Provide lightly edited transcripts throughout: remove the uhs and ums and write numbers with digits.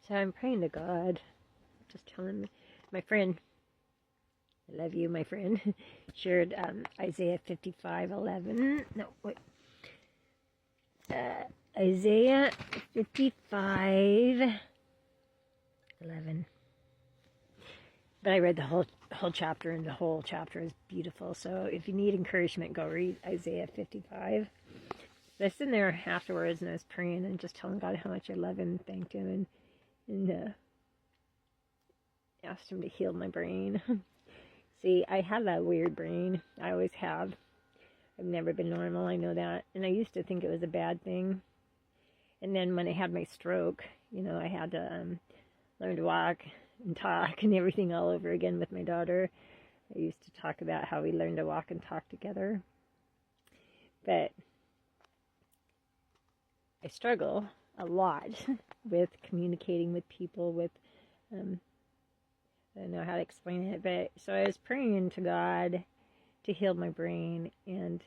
So I'm praying to God, just telling my friend, I love you, my friend, shared Isaiah 55:11. No, wait. Isaiah 55:11. But I read the whole chapter, and the whole chapter is beautiful. So if you need encouragement, go read Isaiah 55. But I was sitting there afterwards, and I was praying and just telling God how much I love Him, and thanked Him, and asked Him to heal my brain. See, I have that weird brain. I always have. I've never been normal, I know that. And I used to think it was a bad thing. And then when I had my stroke, I had to learn to walk and talk and everything all over again with my daughter. I used to talk about how we learned to walk and talk together. But I struggle a lot with communicating with people, with, I don't know how to explain it, but so I was praying to God to heal my brain, and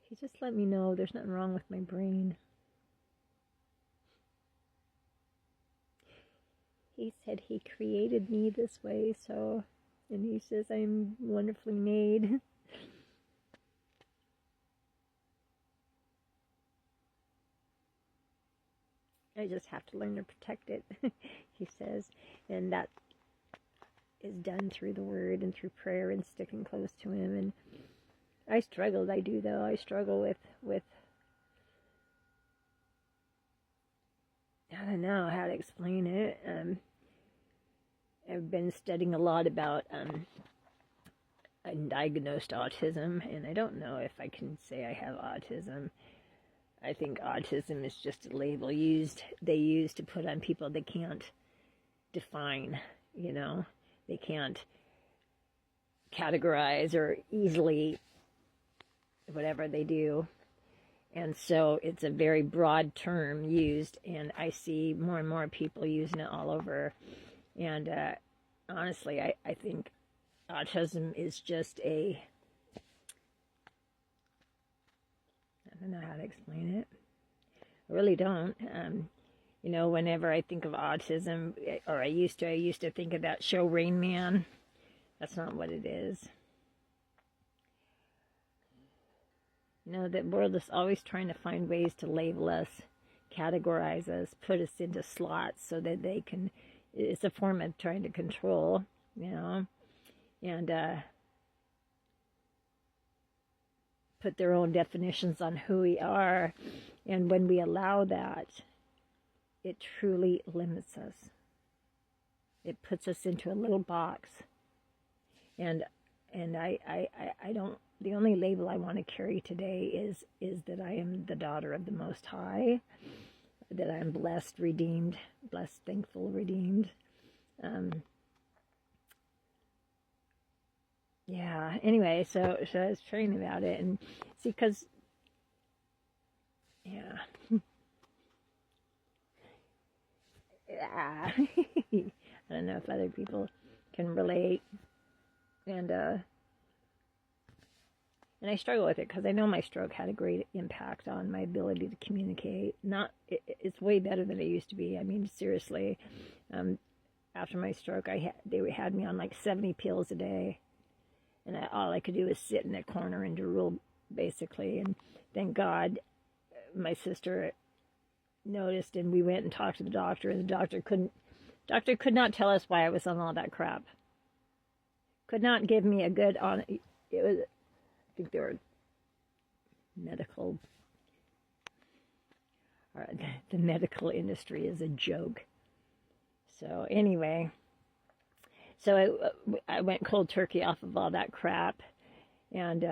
He just let me know there's nothing wrong with my brain. He said He created me this way, and He says I'm wonderfully made. I just have to learn to protect it, He says, and that is done through the Word and through prayer and sticking close to Him. And I struggled, I do though, I struggle with I don't know how to explain it. I've been studying a lot about undiagnosed autism, and I don't know if I can say I have autism. I think autism is just a label they use to put on people they can't define, They can't categorize or easily whatever they do. And so it's a very broad term used, and I see more and more people using it all over. And honestly, I think autism is just I don't know how to explain it. I really don't. Whenever I think of autism, or I used to think of that show Rain Man. That's not what it is. The world is always trying to find ways to label us, categorize us, put us into slots so that they can, it's a form of trying to control, and put their own definitions on who we are. And when we allow that, it truly limits us. It puts us into a little box. And I don't, the only label I want to carry today is that I am the daughter of the Most High, that I'm blessed, redeemed, blessed, thankful, redeemed. Anyway, so I was praying about it, and see, because, I don't know if other people can relate, and I struggle with it because I know my stroke had a great impact on my ability to communicate. It's way better than it used to be. I mean, seriously, after my stroke, they had me on like 70 pills a day, and all I could do was sit in a corner and drool, basically. And thank God, my sister noticed, and we went and talked to the doctor, and the doctor could not tell us why I was on all that crap. Could not give me a good on. It was, I think they were medical, or the medical industry is a joke. So anyway, so I went cold turkey off of all that crap, and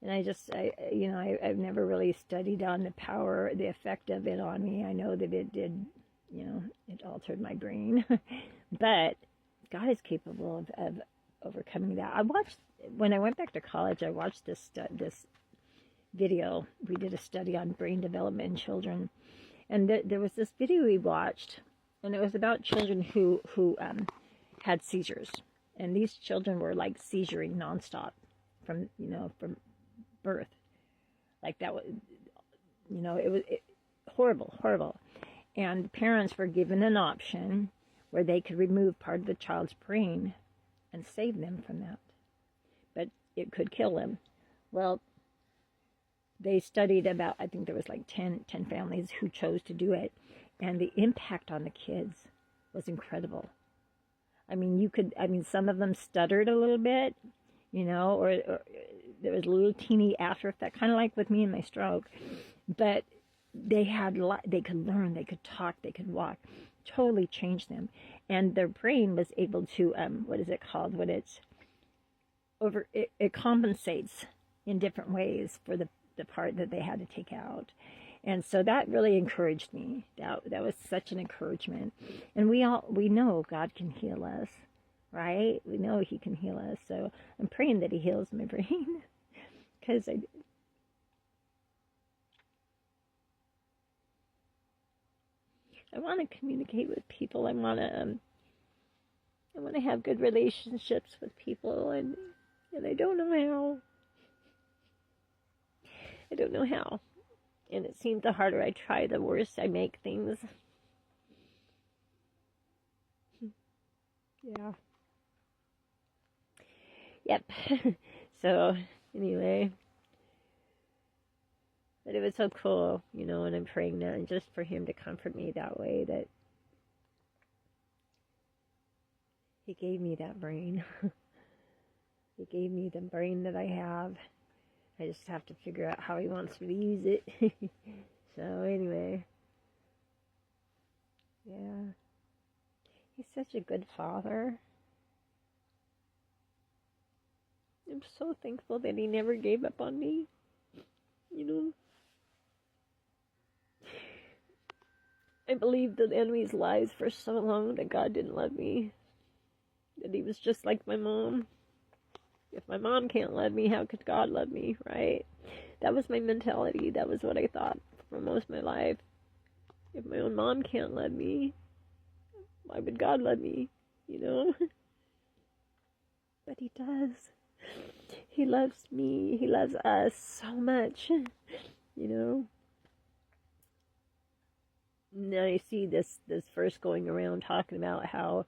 and I've never really studied on the power, the effect of it on me. I know that it did, it altered my brain, but God is capable of overcoming that. When I went back to college, I watched this video. We did a study on brain development in children, and there was this video we watched, and it was about children who had seizures, and these children were like seizuring nonstop from birth. Like that was, it was horrible, horrible. And parents were given an option where they could remove part of the child's brain and save them from that. But it could kill them. Well, they studied about, I think there was like 10 families who chose to do it. And the impact on the kids was incredible. I mean, some of them stuttered a little bit, or there was a little teeny after effect, kind of like with me and my stroke. But they could learn, they could talk, they could walk. Totally changed them. And their brain was able to, what is it called? When it's it compensates in different ways for the part that they had to take out. And so that really encouraged me. That was such an encouragement. And we know God can heal us, right? We know He can heal us. So I'm praying that He heals my brain, because I want to communicate with people. I want to have good relationships with people, and I don't know how. I don't know how. And it seems the harder I try, the worse I make things. Yeah. Yep. So, anyway. But it was so cool, and I'm praying now, and just for Him to comfort me that way, that He gave me that brain. He gave me the brain that I have. I just have to figure out how He wants me to use it. So anyway, yeah. He's such a good Father. I'm so thankful that He never gave up on me. I believed the enemy's lies for so long that God didn't love me. That He was just like my mom. If my mom can't love me, how could God love me, right? That was my mentality. That was what I thought for most of my life. If my own mom can't love me, why would God love me, But He does. He loves me. He loves us so much, Now I see this verse going around talking about how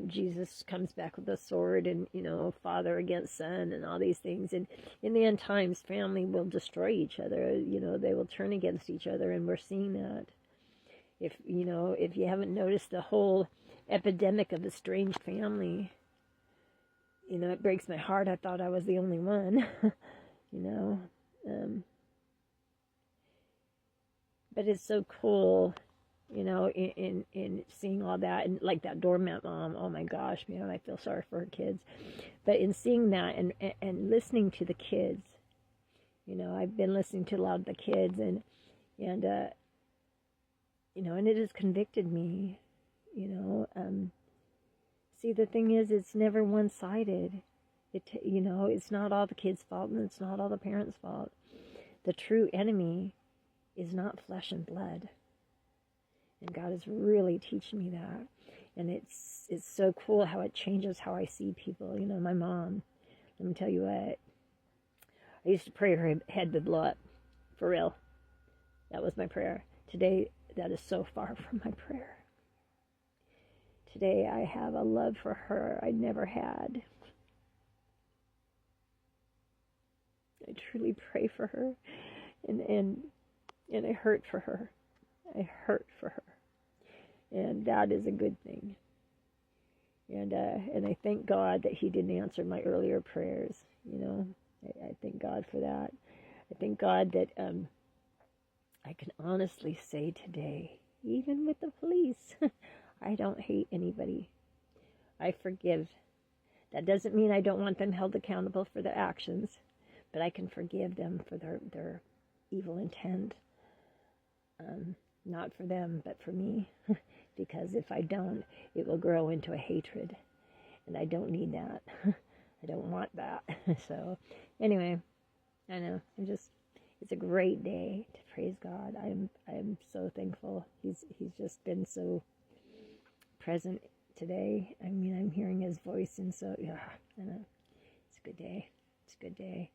Jesus comes back with a sword, and father against son and all these things, and in the end times family will destroy each other. They will turn against each other, and we're seeing that. If you haven't noticed the whole epidemic of estranged family, it breaks my heart. I thought I was the only one. But it's so cool, in seeing all that, and like that doormat mom, oh my gosh, man, I feel sorry for her kids. But in seeing that and listening to the kids, I've been listening to a lot of the kids, and and it has convicted me, see, the thing is, it's never one-sided. It's not all the kids' fault, and it's not all the parents' fault. The true enemy is not flesh and blood. And God is really teaching me that. And it's so cool how it changes how I see people. My mom, let me tell you what, I used to pray her head would blow up. For real. That was my prayer. Today, that is so far from my prayer. Today, I have a love for her I never had. I truly pray for her. And I hurt for her. I hurt for her. And that is a good thing. And I thank God that He didn't answer my earlier prayers. I thank God for that. I thank God that I can honestly say today, even with the police, I don't hate anybody. I forgive. That doesn't mean I don't want them held accountable for their actions, but I can forgive them for their evil intent. Not for them, but for me. Because if I don't, it will grow into a hatred. And I don't need that. I don't want that. So, anyway, I know. It's a great day to praise God. I am so thankful. He's just been so present today. I mean, I'm hearing His voice, and so, yeah, I know. It's a good day. It's a good day.